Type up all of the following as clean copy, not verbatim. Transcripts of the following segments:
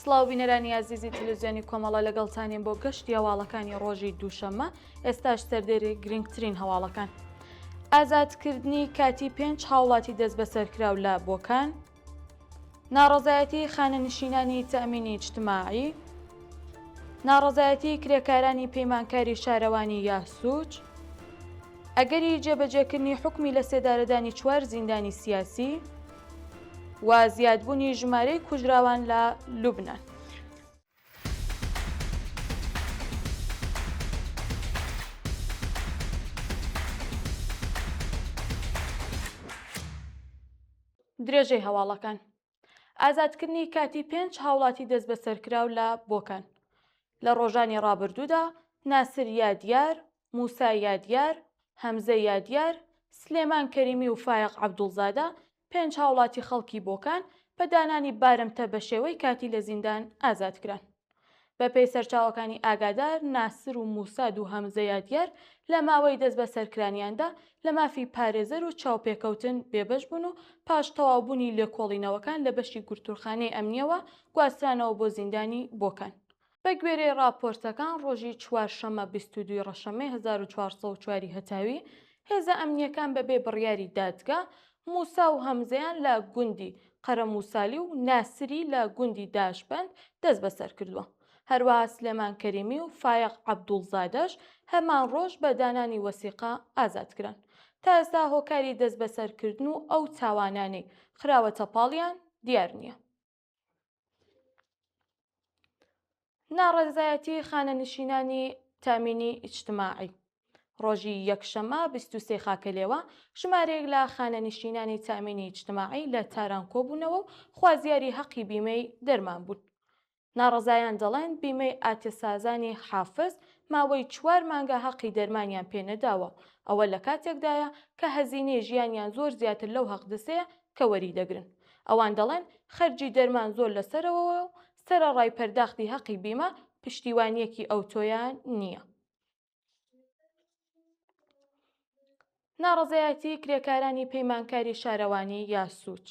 سڵاو بینەرانی عزیزی تەلەڤیزیۆنی کۆمەڵە لەگەڵتانین بۆ گەشتی هەواڵەکانی ڕۆژی دووشەممە ئێستاش سەردێری گرنگترین هەواڵەکان. ئازادکردنی کاتی 5 هاوڵاتی دەست بەسەرکراو لە بۆکان، ناڕەزایەتی خانەنشینانی تەئەمینی اجتماعی، ناڕەزایەتی کرێکارانی پەیمانکاری شارەوانی یاسووج، ئەگەری جێبەجێکردنی حکمی لە سێدارەدانی 4 زیندانی سیاسی و زیادبوونی ژمارەی کوژراوان لە لوبنان. درێژەی هەواڵەکان. ئازادکردنی کاتی 5 هاوڵاتی دەست بەسەرکراو لە بۆکان. لە ڕۆژانی ڕابردوودا ناسر یادیار، موسا یادیار، هەمزە یادیار، سلێمان کەریمی و فایق عەبدوڵزادە 5 هاوڵاتی خەڵکی بۆکان بە دانانی بارمتە بە شێوەی کاتی لە زیندان ئازادکران. بەپێی سەرچاوەکانی ئاگادار، ناسر و موساد و هەمزە یادیار لە ماوەی دەست بەسەرکرانیاندا لە مافی پارێزەر و چاوپێکەوتن بێبەش بوون و پاش تەواوبوونی لێکۆڵینەوەکان لە بەشی گورتوورخانەی ئەمنیەوە گواسترانەوە بۆ زیندانی بۆکان. بە گوێرەی راپۆرتەکان ڕۆژی چوارشەممە 22 ڕەشەمەی 1404 هەتاوی هێزە ئەمنیەکان بەبێ بڕیاری دادگا موسا و هەمزەیان لە گوندی قەرەموسالی و ناسری لە گوندی داشبەند دەست بەسەر کردووە. هەروەها سلێمان کەریمی و فایق عەبدوڵزادەش هەمان ڕۆژ بە دانانی وەسیقە ئازادکران. تا ئێستا هۆکاری دەست بەسەرکردن و ئەو تاوانانەی خراوەتە پاڵیان دیار نییە. ناڕەزایەتی خانەنشینانی تەئەمینی اجتماعی. ڕۆژی یەکشەممە 23 خاکەلێوە ژمارەیەک لە خانەنشینانی تەئەمینی اجتماعی لە تاران کۆبوونەوە و خوازیاری حەقی بیمەی دەرمان بوون. ناڕەزایان دەڵێن بیمەی ئاتێسازانی حافز ماوەی 4 مانگە حەقی دەرمانیان پێنەداوە، ئەوە لە کاتێکدایە کە هەزینەی ژیانیان زۆر زیاتر لەو حەقدەسەیە کە وەری دەگرن. ئەوان دەڵێن خەرجی دەرمان زۆر لەسەرەوە و سەرەڕای پەرداختی حەقی بیمە پشتیوانیەکی ئەوتۆیان نییە. ناڕەزایەتی کرێکارانی پەیمانکاری شارەوانی یاسووج.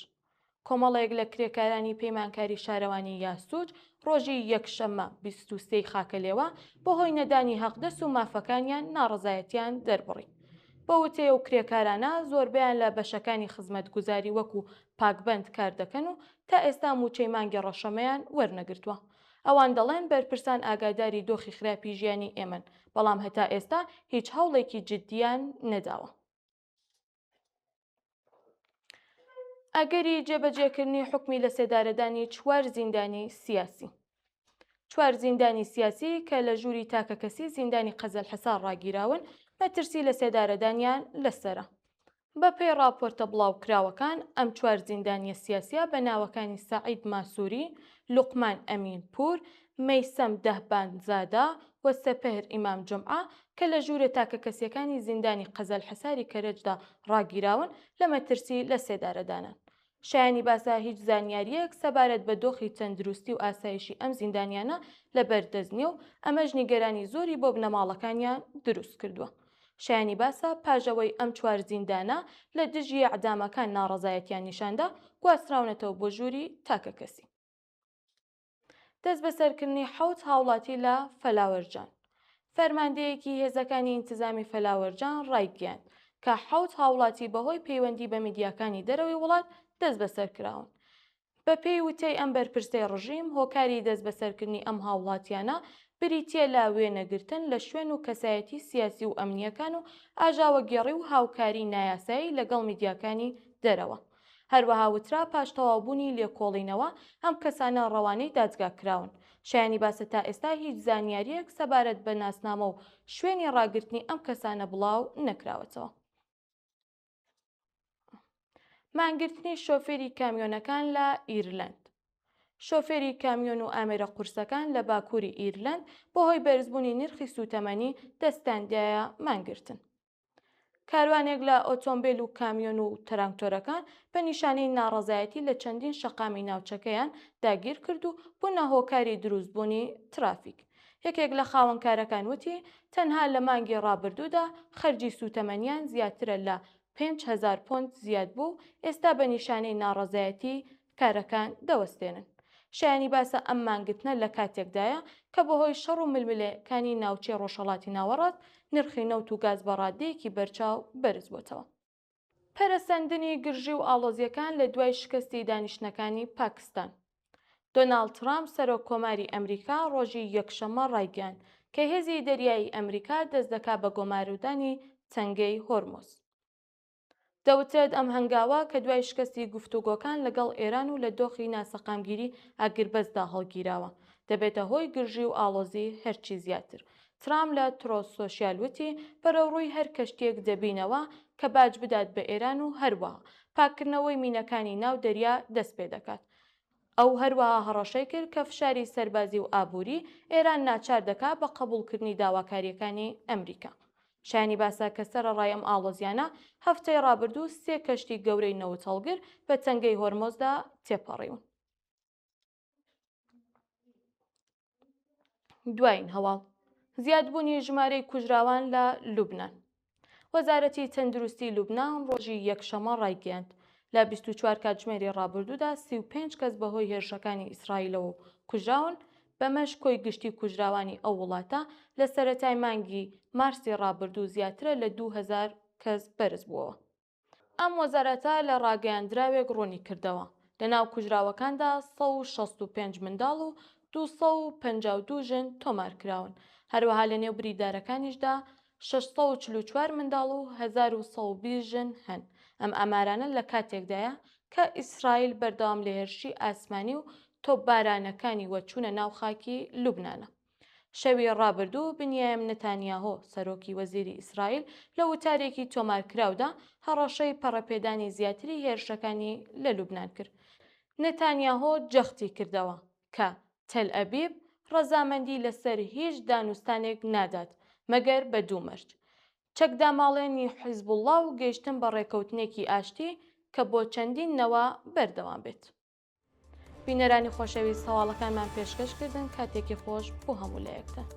کۆمەڵێک لە کرێکارانی پەیمانکاری شارەوانی یاسووج ڕۆژی یەکشەممە 23 خاکەلێوە بەهۆی نەدانی حەقدەست و مافەکانیان ناڕەزایەتیان دەربڕی. بە وتەیە و کرێکارانە زۆربیان لە بەشەکانی خزمەتگوزاری وەکو پاکبەند کار دەکەن و تا ئێستا موچەی مانگی ڕەشەمەیان وەرنەگرتووە. ئەوان دەڵێن بەرپرسان ئاگاداری دۆخی خراپی ژیانی ئێمەن، بەڵام هەتا ئێستا هیچ هەوڵێکی جددیان نەداوە. ئەگەری جێبەجێکردنی حکمی لە سێدارەدانی 4 زیندانی سیاسی. 4 زیندانی سیاسی کە لە ژووری تاکە کەسی زیندانی قەزەلحەسار ڕاگیراون مەترسی لە سێدارەدانیان لەسرە. بەپێی راپۆرتە بڵاوکراوەکان ئەم 4 زیندانیە سیاسیە بە ناوەکانی سەعید ماسووری، لوقمان ئەمینپور، مەیسەم دەهبانزادە و سەپەهر ئیمام جومعە کە لە ژوورە تاکە کەسیەکانی زیندانی قەزەلحەساری کەرەجدا ڕاگیراون لە مەترسی لە سێدارەدانان. شایانی باسا هیچ زانیاریەک سەبارەت بە دۆخی تەندروستی و ئاسایشی ئەم زیندانیانە لەبەردەست نییە و ئەمەش نیگەرانی زۆری بۆ بنەماڵەکانیان دروست کردووە. شایانی باسا پاژەوەی ئەم 4 زیندانە لە دژی ئەعدامەکان ناڕەزایەتیان نیشاندا گواستراونەتەوە بۆ ژووری تاکە کەسی. دەست بەسەرکردنی 7 هاوڵاتی لە فەلاوەرجان. فەرماندەیەکی هێزەکانی ئینتیزامی فەلاوەرجان ڕایگەیاند کە 7 هاوڵاتی بەهۆی پەیوەندی بە میدیاکانی دەرەوەی وڵات دەست بەسەرکراون. بە پێی وتەی ئەم بەرپرسەی ڕژیم هۆکاری دەست بەسەرکردنی ئەم هاوڵاتیانە بریتیە لە وێنەگرتن لە شوێن و کەسایەتی سیاسی و ئەمنیەکان و ئاژاوەگێڕی و هاوکاری نایاسایی لەگەڵ میدیاکانی دەرەوە. هەروەها وترا پاش تەواوبوونی لێکۆڵینەوە ئەم کەسانە ڕەوانەی دادگاکراون. شایانی باسە تا ئێستا هیچ زانیاریەک سەبارەت بە ناسنامە و شوێنی ڕاگررتنی ئەم کەسانە بڵاو نەکراوەتەوە. مانگرتنی شۆفێری کامیۆنەکان لە ئیرلند. شۆفێری کامیۆن و ئامێرە قورسەکان لە باکووری ئیرلند بەهۆی بەرزبوونی نرخی سوتەمەنی دەستاندایە مانگرتن. کاروانێک لە ئۆتۆمبیل و کامیۆن و تراکتۆرەکان بە نیشانەی ناڕەزایەتی لە چەندین شەقامی ناوچەکەیان داگیر کرد و بوونە هۆکاری دروستبوونی ترافیک. یەکێک لە خاوەنکارەکان وتی تەنها لە مانگی ڕابردوودا خەرجی سوتەمەنیان زیاترە لە 5,000 پۆند زیاد بوو، ئێستا بە نیشانەی ناڕەزایەتی کارەکان دەوەستێنن. شایانی باسە ئەم مانگتنە لە کاتێکدایە کە بەهۆی شەڕ و ململەکانی ناوچەی ڕۆژهەڵاتی ناوەڕاست نرخی نەوت و گاز بەڕادەیەکی بەرچاو بەرز بووتەوە. پەرەسەندنی گرژی و ئاڵۆزیەکان لە دوای شکستی دانیشتنەکانی پاکستان. دۆناڵد ترامپ سەرۆکۆماری ئەمریکا ڕۆژی یەکشەمە ڕایگەیاند کە هێزی دەریایی ئەمریکا دەست دەکات بە گۆمارودانی تەنگەی هۆرمۆز. دەوترێت ئەم هەنگاوە کە دوای شکستی گفتوگۆکان لەگەڵ ئێران و لە دۆخی ناسەقامگیری ئاگربەسدا هەڵگیراوە دەبێتە هۆی گرژی و ئاڵۆزی هەرچی زیاتر. ترامپ لە ترۆس سۆشیال وتی بەرەوڕووی هەر کەشتێک دەبینەوە کە باج بدات بە ئێران و هەروەها پاکردنەوەی مینەکانی ناو دەریا دەست پێ دەکات. ئەو هەروەها هەڕەشەی کرد کە فشاری سەربازی و ئابووری ئێران ناچار دەکات بە قبولکردنی داواکاریەکانی ئەمریکا. شایانی باسە کە سەرەڕای ئەم ئاڵۆزیانە هەفتەی ڕابردوو 3 کەشتی گەورەی نەوت هەڵگر بە تەنگەی هۆرمۆزدا تێپەڕیون. دوایین هەواڵ زیادبوونی ژمارەی کوژراوان لە لوبنان. وەزارەتی تەندروستی لوبنان ڕۆژی یەکشەمە ڕایگەیاند لە 24 کاتژمێری ڕابردوودا 35 کەس بەهۆی هێرشەکانی ئیسرائیلەوە کوژراون بەمەش کۆی گشتی کوژراوانی ئەو وڵاتە لە سەرەتای مانگی مارسی ڕابردوو زیاترە لە 2000 کەس بەرز بووەوە. ئەم وەزارەتە لە ڕاگەیاندراوێک ڕوونی کردەوە لەناو کوژراوەکاندا 165 منداڵ و 252 ژن تۆمارکراون. هەروەها لە نێو بریدارەکانیشدا 644 منداڵ و 1120 ژن هەن. ئەم ئامارانە لە کاتێکدایە کە ئیسرائیل بەردەوام لە هێرشی ئاسمانی و تۆپبارانەکانی وەچوونە ناو خاکی لوبنانە. شەوی ڕابردوو بنیام نەتانیاهۆ سەرۆکی وەزیری ئیسرائیل لە وتارێکی تۆمارکراودا هەڕەشەی پەڕەپێدانی زیاتری هێرشەکانی لە لوبنان کرد. نەتانیاهۆ جەختی کردەوە کە تەل ئەبیب ڕەزامەندی لەسەر هیچ دانوستانێک نادات مەگەر بە 2 مەرج. چەکداماڵێنی حیزبوڵڵا و گەیشتن بە ڕێکەوتنێکی ئاشتی کە بۆ چەندین نەوە بەردەوام بێت. بینەرانی خۆشەویست هەواڵەکانمان پێشکەشکردن کاتێکی خۆش بۆ هەموو لایەکتان.